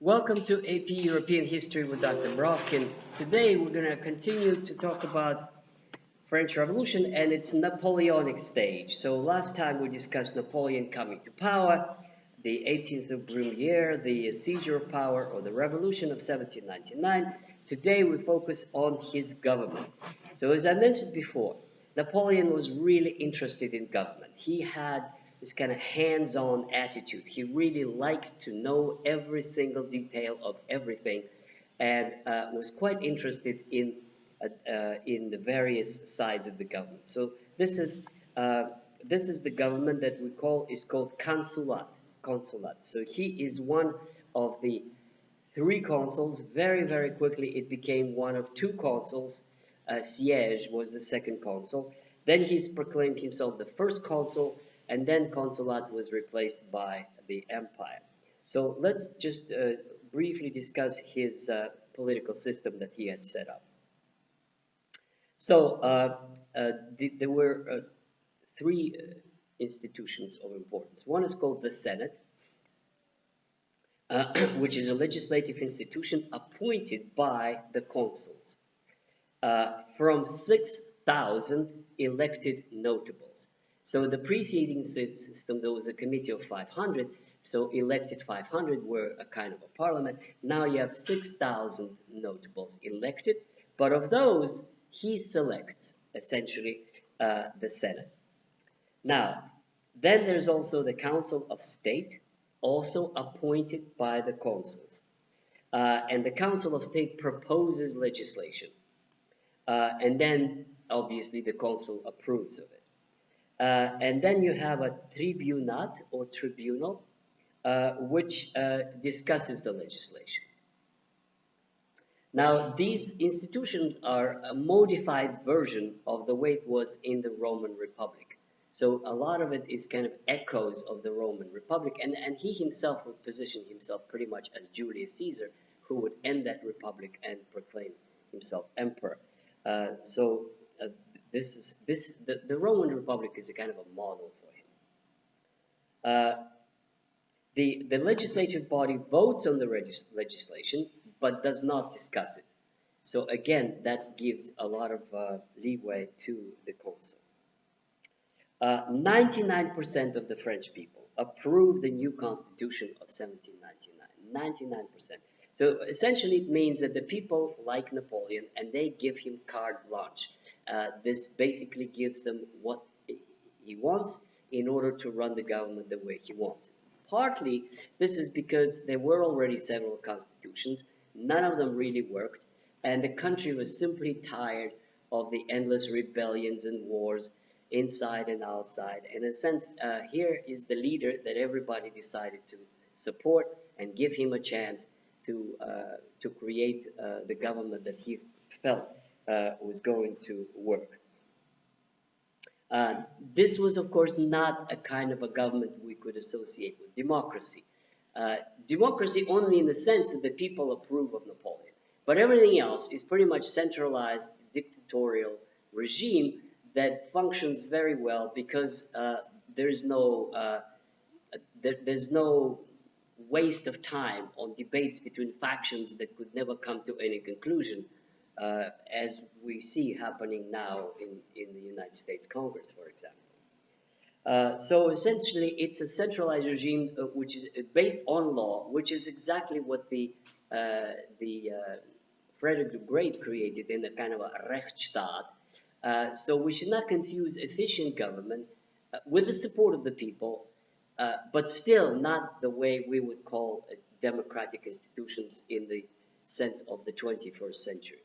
Welcome to AP European History with Dr. Brovkin. Today we're going to continue to talk about French Revolution and its Napoleonic stage. So last time we discussed Napoleon coming to power, the 18th of Brumaire, the seizure of power or the revolution of 1799. Today we focus on his government. So as I mentioned before, Napoleon was really interested in government. He had this kind of hands-on attitude. He really liked to know every single detail of everything and was quite interested in the various sides of the government. So this is the government that is called Consulat. Consulat. So he is one of the three consuls. Very quickly it became one of two consuls. Siège was the second consul. Then he's proclaimed himself the first consul, and then consulat was replaced by the empire. So let's just briefly discuss his political system that he had set up. So there were three institutions of importance. One is called the Senate, which is a legislative institution appointed by the consuls from 6,000 elected notables. So the preceding system, there was a committee of 500, so elected 500 were a kind of a parliament. Now you have 6,000 notables elected, but of those, he selects, essentially, the Senate. Now, then there's also the Council of State, also appointed by the consuls. And the Council of State proposes legislation. And then, obviously, the consul approves of it. And then you have a tribunat or tribunal, which discusses the legislation. Now, these institutions are a modified version of the way it was in the Roman Republic. So a lot of it is kind of echoes of the Roman Republic, and he himself would position himself pretty much as Julius Caesar, who would end that republic and proclaim himself emperor. The Roman Republic is a kind of a model for him. The legislative body votes on the legislation, but does not discuss it. So again, that gives a lot of leeway to the consul. 99% of the French people approved the new constitution of 1799. 99%. So essentially it means that the people like Napoleon and they give him carte blanche. This basically gives them what he wants in order to run the government the way he wants it. Partly this is because there were already several constitutions, none of them really worked, and the country was simply tired of the endless rebellions and wars inside and outside. In a sense, here is the leader that everybody decided to support and give him a chance to create the government that he felt was going to work. This was, of course, not a kind of a government we could associate with democracy. Democracy only in the sense that the people approve of Napoleon. But everything else is pretty much centralized dictatorial regime that functions very well because there's no waste of time on debates between factions that could never come to any conclusion, as we see happening now in the United States Congress, for example. So essentially, it's a centralized regime which is based on law, which is exactly what the Frederick the Great created in a kind of a Rechtsstaat. So we should not confuse efficient government with the support of the people, but still not the way we would call democratic institutions in the sense of the 21st century.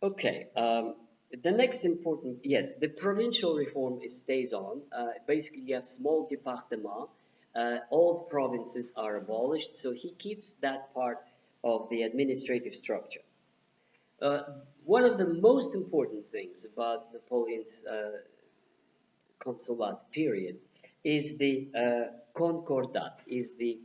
Okay, the next important, yes, the provincial reform stays on. Basically, you have small départements. All provinces are abolished, so he keeps that part of the administrative structure. One of the most important things about Napoleon's consulat period is the concordat, is the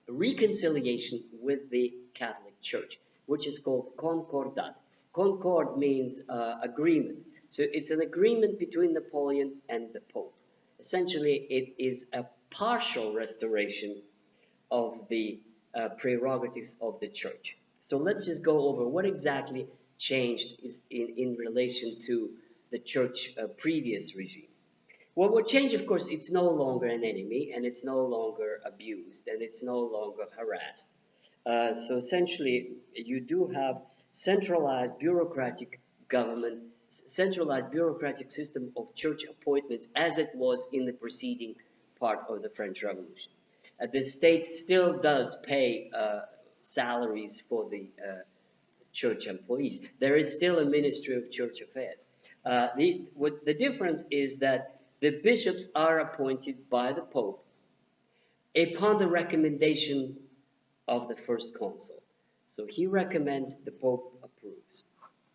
reconciliation with the Catholic Church, which is called concordat. Concord means agreement. So it's an agreement between Napoleon and the Pope. Essentially, it is a partial restoration of the prerogatives of the church. So let's just go over what exactly changed is in relation to the church previous regime. Well, what changed, of course, it's no longer an enemy, and it's no longer abused, and it's no longer harassed. So essentially, you do have centralized bureaucratic government, centralized bureaucratic system of church appointments as it was in the preceding part of the French Revolution. The state still does pay salaries for the church employees. There is still a Ministry of Church Affairs. The difference is that the bishops are appointed by the Pope upon the recommendation of the first consul. So he recommends, the Pope approves.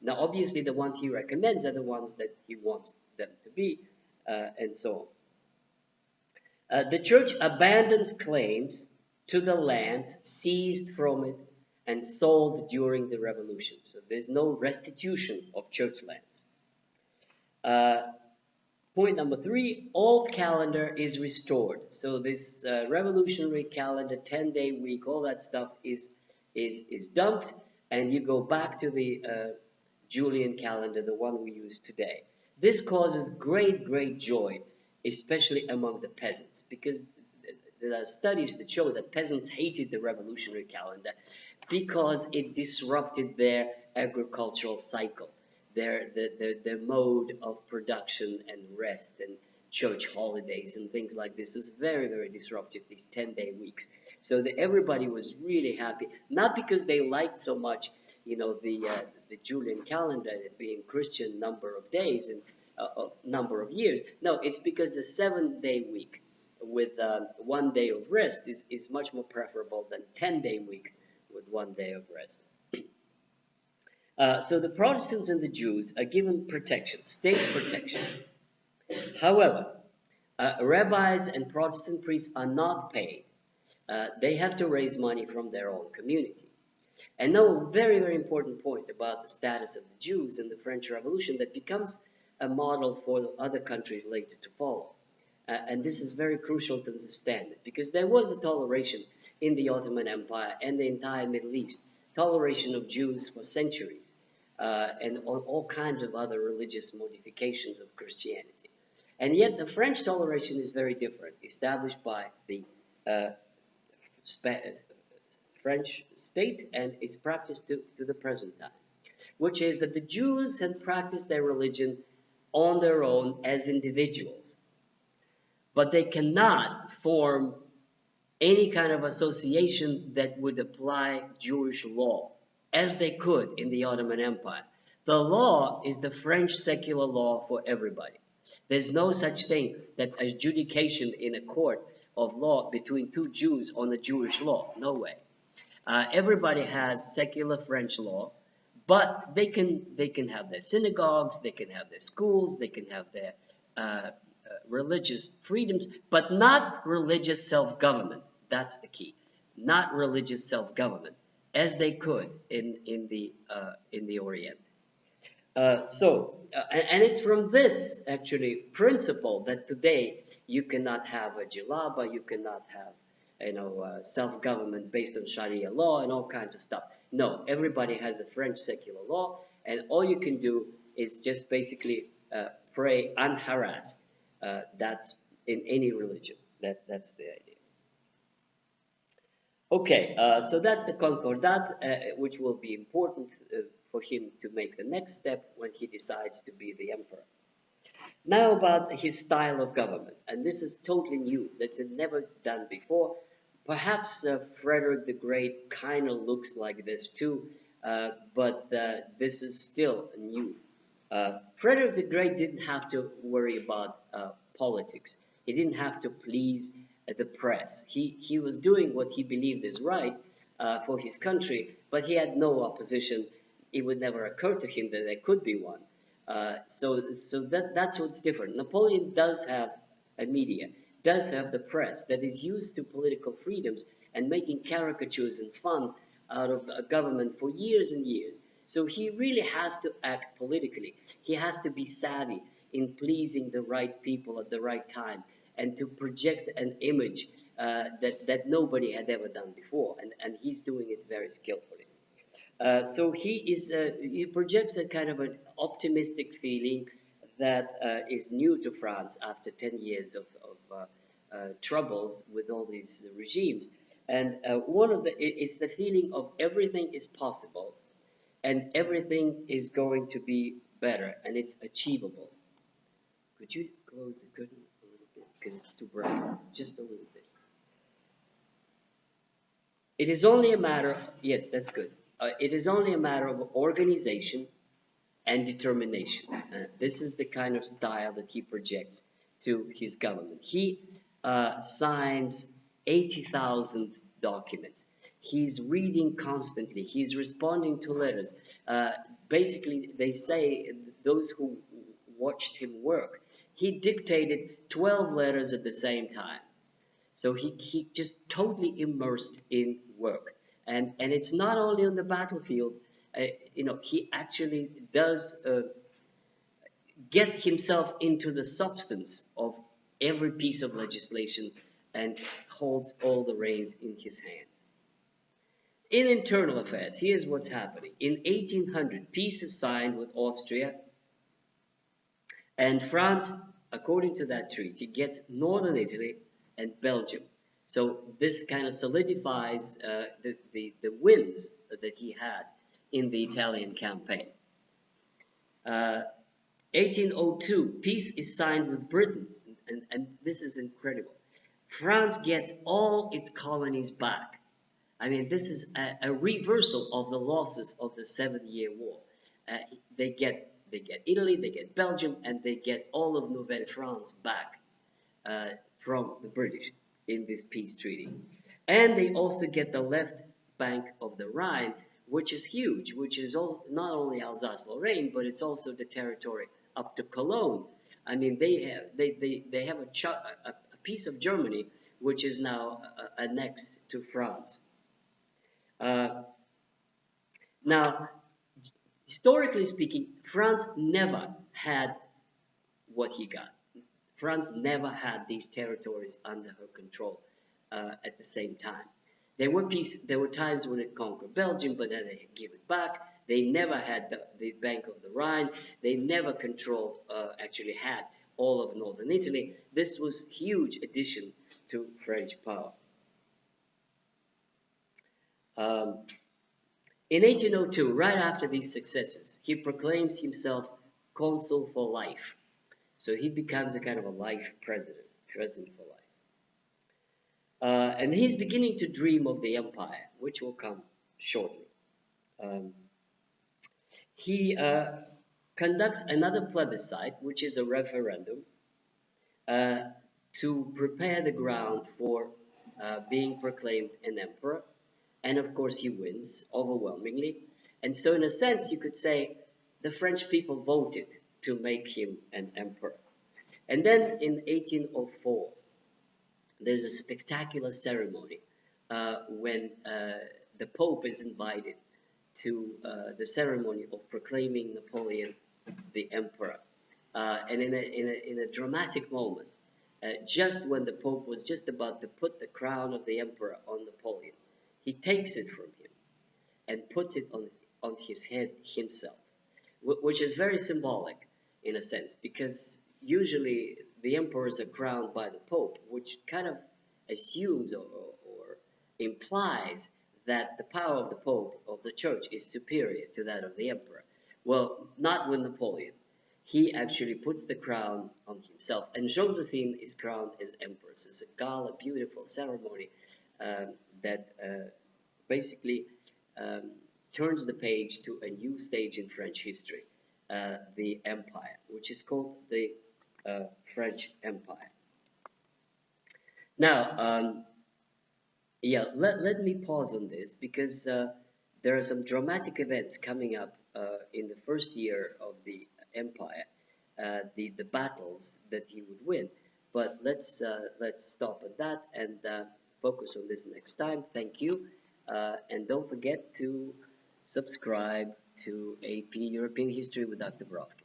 Now, obviously, the ones he recommends are the ones that he wants them to be, and so on. The church abandons claims to the lands seized from it and sold during the revolution. So there's no restitution of church lands. Point number 3, old calendar is restored. So this revolutionary calendar, 10-day week, all that stuff is dumped, and you go back to the Julian calendar, the one we use today. This causes great joy, especially among the peasants, because there are studies that show that peasants hated the revolutionary calendar because it disrupted their agricultural cycle, their mode of production and rest and church holidays and things like this. It was very disruptive, these 10-day weeks. So that everybody was really happy, not because they liked so much, the Julian calendar being Christian number of days and number of years. No, it's because the 7-day week with 1 day of rest is much more preferable than 10-day week with 1 day of rest. So the Protestants and the Jews are given protection, state protection. However, rabbis and Protestant priests are not paid. They have to raise money from their own community. And now a very important point about the status of the Jews in the French Revolution that becomes a model for other countries later to follow. And this is very crucial to understand it, because there was a toleration in the Ottoman Empire and the entire Middle East, toleration of Jews for centuries, and all kinds of other religious modifications of Christianity. And yet the French toleration is very different, established by the French state, and it's practiced to the present time, which is that the Jews had practiced their religion on their own as individuals, but they cannot form any kind of association that would apply Jewish law, as they could in the Ottoman Empire. The law is the French secular law for everybody. There's no such thing that adjudication in a court of law between two Jews on the Jewish law. No way. Everybody has secular French law, but they can have their synagogues, they can have their schools, they can have their religious freedoms, but not religious self-government. That's the key. Not religious self-government, as they could in the Orient. And it's from this actually principle that today you cannot have a jalaba, you cannot have self-government based on Sharia law and all kinds of stuff. No, everybody has a French secular law, and all you can do is just basically pray unharassed. That's in any religion. That's the idea. Okay, so that's the Concordat, which will be important for him to make the next step when he decides to be the emperor. Now about his style of government, and this is totally new. That's never done before. Perhaps Frederick the Great kind of looks like this too, but this is still new. Frederick the Great didn't have to worry about politics. He didn't have to please the press. He was doing what he believed is right for his country, but he had no opposition. It would never occur to him that there could be one. So that's what's different. Napoleon does have a media, does have the press that is used to political freedoms and making caricatures and fun out of a government for years and years. So he really has to act politically. He has to be savvy in pleasing the right people at the right time and to project an image that nobody had ever done before, and he's doing it very skillfully. So he projects a kind of an optimistic feeling that is new to France after 10 years of troubles with all these regimes. And it's the feeling of everything is possible and everything is going to be better and it's achievable. Could you close the curtain a little bit because it's too bright? Just a little bit. It is only a matter, yes, that's good. It is only a matter of organization and determination. This is the kind of style that he projects to his government. He signs 80,000 documents. He's reading constantly. He's responding to letters. Basically, they say, those who watched him work, he dictated 12 letters at the same time. So he just totally immersed in work. And it's not only on the battlefield, he actually does get himself into the substance of every piece of legislation and holds all the reins in his hands. In internal affairs, here's what's happening. In 1800, peace is signed with Austria, and France, according to that treaty, gets northern Italy and Belgium. So this kind of solidifies the wins that he had in the Italian campaign. 1802, peace is signed with Britain, and this is incredible. France gets all its colonies back. I mean, this is a reversal of the losses of the 7-Year War. They get Italy, they get Belgium, and they get all of Nouvelle France back from the British in this peace treaty. And they also get the left bank of the Rhine, which is huge, which is not only Alsace-Lorraine, but it's also the territory up to Cologne. I mean, they have a piece of Germany which is now annexed to France. Now, historically speaking, France never had what he got. France never had these territories under her control at the same time. There were times when it conquered Belgium, but then they gave it back. They never had the bank of the Rhine. They never actually had all of northern Italy. This was a huge addition to French power. In 1802, right after these successes, he proclaims himself Consul for life. So he becomes a kind of a life president for life. And he's beginning to dream of the empire, which will come shortly. He conducts another plebiscite, which is a referendum, to prepare the ground for being proclaimed an emperor. And of course he wins overwhelmingly. And so in a sense you could say the French people voted to make him an emperor. And then in 1804, there's a spectacular ceremony when the Pope is invited to the ceremony of proclaiming Napoleon the emperor. And in a dramatic moment, just when the Pope was just about to put the crown of the emperor on Napoleon, he takes it from him and puts it on his head himself, which is very symbolic in a sense, because usually the emperors are crowned by the Pope, which kind of assumes or implies that the power of the Pope, of the Church, is superior to that of the emperor. Well, not with Napoleon. He actually puts the crown on himself, and Josephine is crowned as empress. It's a gala, beautiful ceremony that basically turns the page to a new stage in French history, the empire, which is called the French Empire. Now, let me pause on this because there are some dramatic events coming up in the first year of the empire, the battles that he would win. But let's stop at that and focus on this next time. Thank you, and don't forget to subscribe to AP European History with Dr. Brovkin.